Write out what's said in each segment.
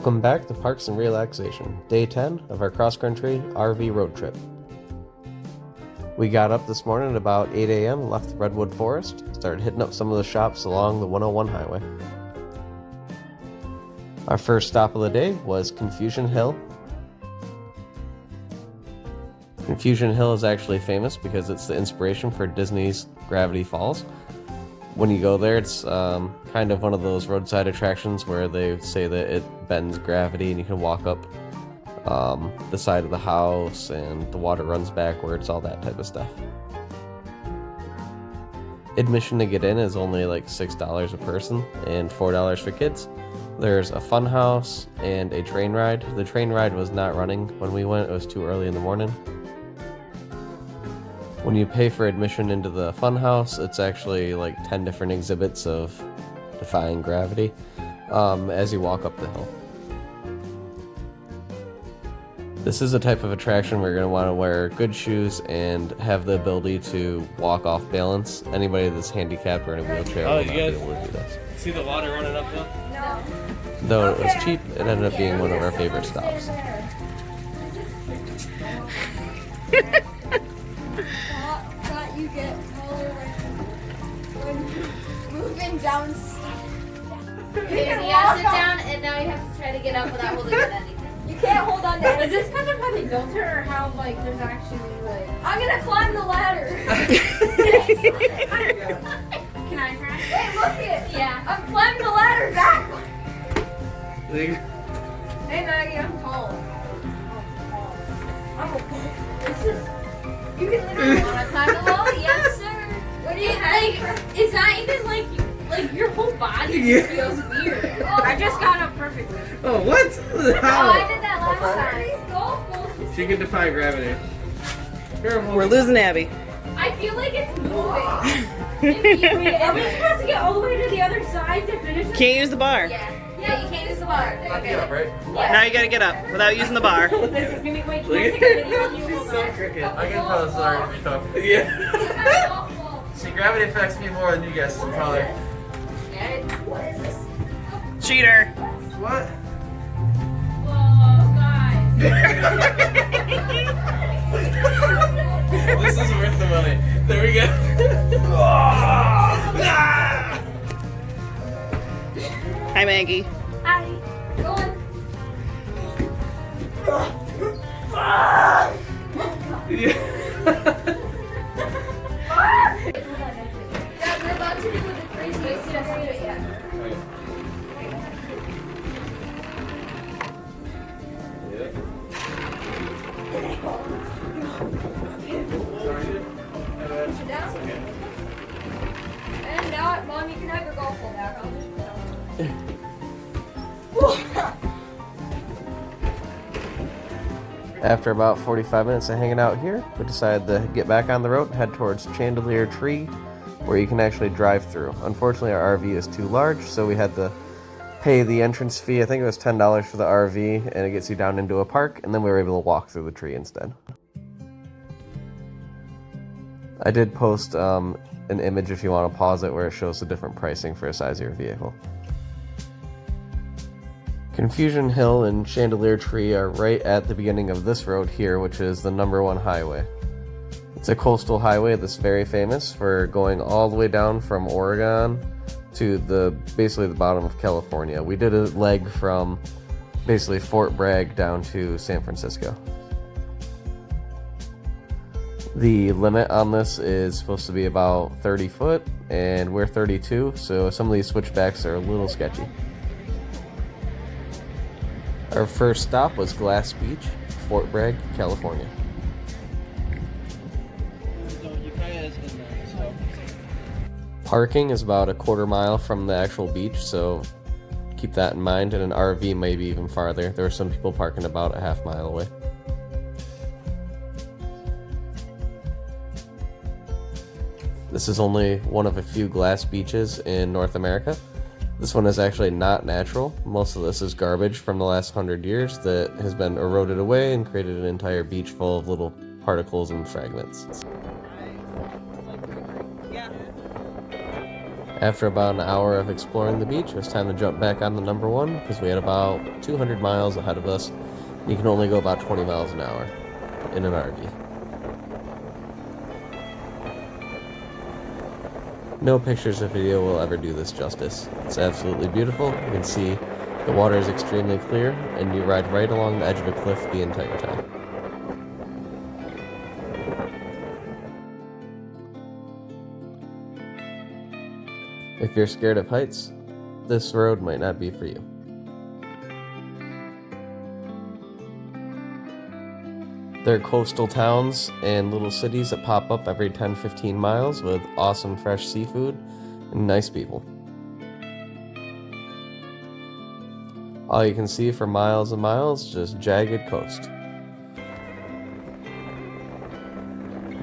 Welcome back to Parks and Relaxation, day 10 of our cross-country RV road trip. We got up this morning at about 8 a.m., left the Redwood Forest, started hitting up some of the shops along the 101 highway. Our first stop of the day was Confusion Hill. Confusion Hill is actually famous because it's the inspiration for Disney's Gravity Falls. When you go there, it's kind of one of those roadside attractions where they say that it bends gravity and you can walk up the side of the house and the water runs backwards, all that type of stuff. Admission to get in is only like $6 a person and $4 for kids. There's a fun house and a train ride. The train ride was not running when we went, it was too early in the morning. When you pay for admission into the funhouse, it's actually like 10 different exhibits of defying gravity as you walk up the hill. This is a type of attraction where you're going to want to wear good shoes and have the ability to walk off balance. Anybody that's handicapped or in a wheelchair will not be able to do this. See the water running uphill? No. Though it was cheap, it ended up being one of our favorite stops. You get taller when you're moving down. Okay, so you have to sit down, and now you have to try to get up without holding on to anything. You can't hold on to Is anything. this kind of how they built it, or how, like, there's actually, like... I'm gonna climb the ladder. Can I try? Hey, look it. Yeah. I'm climbing the ladder backwards. Like, Hey, Maggie, I'm tall. I'm a This is. You can literally. Want to climb the wall? Yes, sir. What do you Like, it's not even, like your whole body just feels weird. I just got up perfectly. oh, what? Oh, I How? did that last time. These golf balls. She can defy gravity. We're losing Abby. I feel like it's moving. Are we supposed to get all the way to the other side to finish it? Can't use the bar. Yeah, you can't use the bar. Okay. right? Now you gotta get up without using the bar. This is gonna be, wait, can Look I at take a video of you? She's Hold so on. crooked. I can tell it's already tough. Yeah. See, gravity affects me more than you guys, I'm taller. Cheater. What? Whoa, guys. This is worth the money. There we go. Hi, Maggie. Hi. Go on. Yeah, we're about to do the craziest just do it yet. Sit down. And now, Mom, you can have your golf ball back. I'll just After about 45 minutes of hanging out here, we decided to get back on the road and head towards Chandelier Tree, where you can actually drive through. Unfortunately, our RV is too large, so we had to pay the entrance fee. I think it was $10 for the RV, and it gets you down into a park, and then we were able to walk through the tree instead. I did post an image if you want to pause it where it shows the different pricing for a size of your vehicle. Confusion Hill and Chandelier Tree are right at the beginning of this road here, which is the #1 highway. It's a coastal highway that's very famous for going all the way down from Oregon to basically the bottom of California. We did a leg from basically Fort Bragg down to San Francisco. The limit on this is supposed to be about 30 foot, and we're 32, so some of these switchbacks are a little sketchy. Our first stop was Glass Beach, Fort Bragg, California. Parking is about a quarter mile from the actual beach, so keep that in mind, and an RV may be even farther. There are some people parking about a half mile away. This is only one of a few glass beaches in North America. This one is actually not natural. Most of this is garbage from the last 100 years that has been eroded away and created an entire beach full of little particles and fragments. Yeah. After about an hour of exploring the beach, it was time to jump back on the number one because we had about 200 miles ahead of us. You can only go about 20 miles an hour in an RV. No pictures or video will ever do this justice. It's absolutely beautiful. You can see the water is extremely clear, and you ride right along the edge of a cliff the entire time. If you're scared of heights, this road might not be for you. There are coastal towns and little cities that pop up every 10-15 miles with awesome fresh seafood and nice people. All you can see for miles and miles is just jagged coast.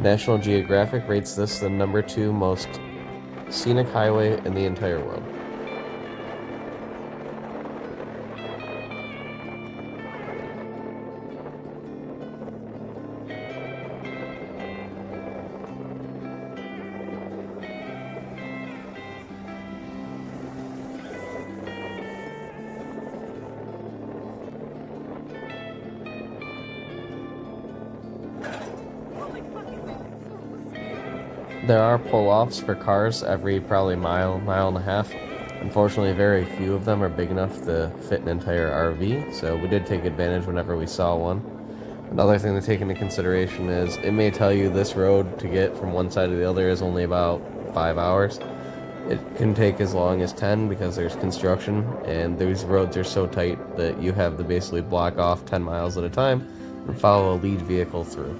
National Geographic rates this the number 2 most scenic highway in the entire world. There are pull-offs for cars every probably mile and a half. Unfortunately, very few of them are big enough to fit an entire RV, so we did take advantage whenever we saw one. Another thing to take into consideration is it may tell you this road to get from one side to the other is only about 5 hours. It can take as long as 10 because there's construction, and these roads are so tight that you have to basically block off 10 miles at a time and follow a lead vehicle through.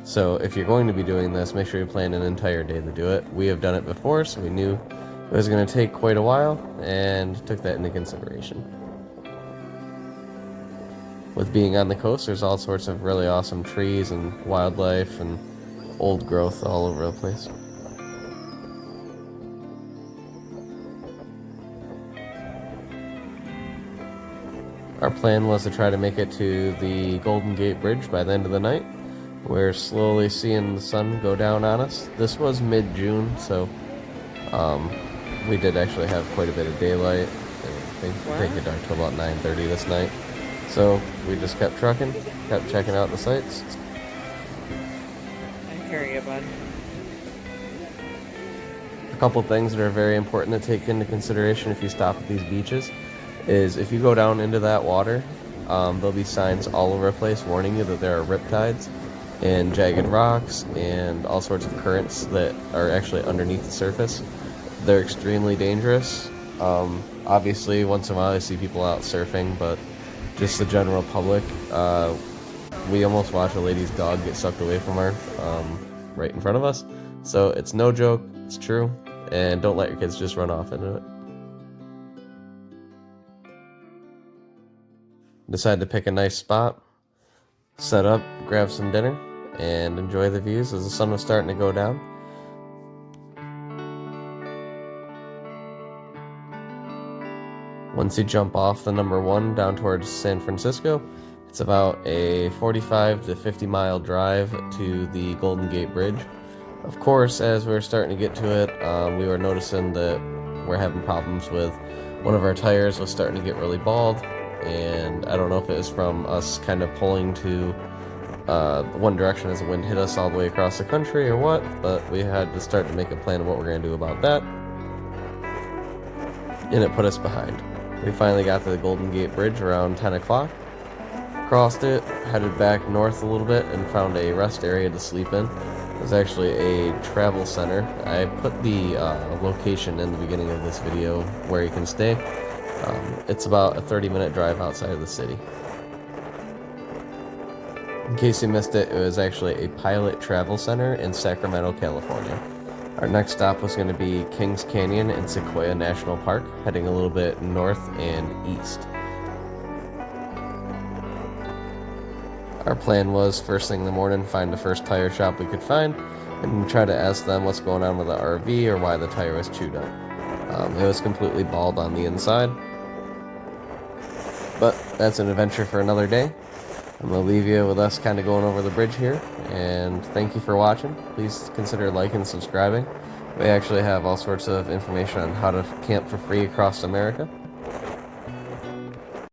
So if you're going to be doing this, make sure you plan an entire day to do it. We have done it before, so we knew it was going to take quite a while and took that into consideration. With being on the coast, there's all sorts of really awesome trees and wildlife and old growth all over the place. Our plan was to try to make it to the Golden Gate Bridge by the end of the night. We're slowly seeing the sun go down on us. This was mid-June, so we did actually have quite a bit of daylight. I think it get dark till about 9:30 this night. So we just kept trucking, kept checking out the sights. I hear you, bud. A couple things that are very important to take into consideration if you stop at these beaches is if you go down into that water, there'll be signs all over the place warning you that there are riptides and jagged rocks and all sorts of currents that are actually underneath the surface. They're extremely dangerous. Obviously, once in a while I see people out surfing, but just the general public. We almost watched a lady's dog get sucked away from her right in front of us. So it's no joke, it's true, and don't let your kids just run off into it. Decide to pick a nice spot, set up, grab some dinner, and enjoy the views as the sun was starting to go down. Once you jump off the number 1 down towards San Francisco, it's about a 45 to 50 mile drive to the Golden Gate Bridge. Of course, as we were starting to get to it, we were noticing that we're having problems with one of our tires was starting to get really bald, and I don't know if it was from us kind of pulling to one direction as the wind hit us all the way across the country or what, but we had to start to make a plan of what we're going to do about that, and it put us behind. We finally got to the Golden Gate Bridge around 10 o'clock, crossed it, headed back north a little bit, and found a rest area to sleep in. It was actually a travel center. I put the location in the beginning of this video where you can stay. It's about a 30-minute drive outside of the city. In case you missed it, it was actually a pilot travel center in Sacramento, California. Our next stop was going to be Kings Canyon and Sequoia National Park, heading a little bit north and east. Our plan was, first thing in the morning, find the first tire shop we could find, and try to ask them what's going on with the RV or why the tire was chewed up. It was completely bald on the inside. But that's an adventure for another day. I'm going to leave you with us kind of going over the bridge here, and thank you for watching. Please consider liking and subscribing, They actually have all sorts of information on how to camp for free across America.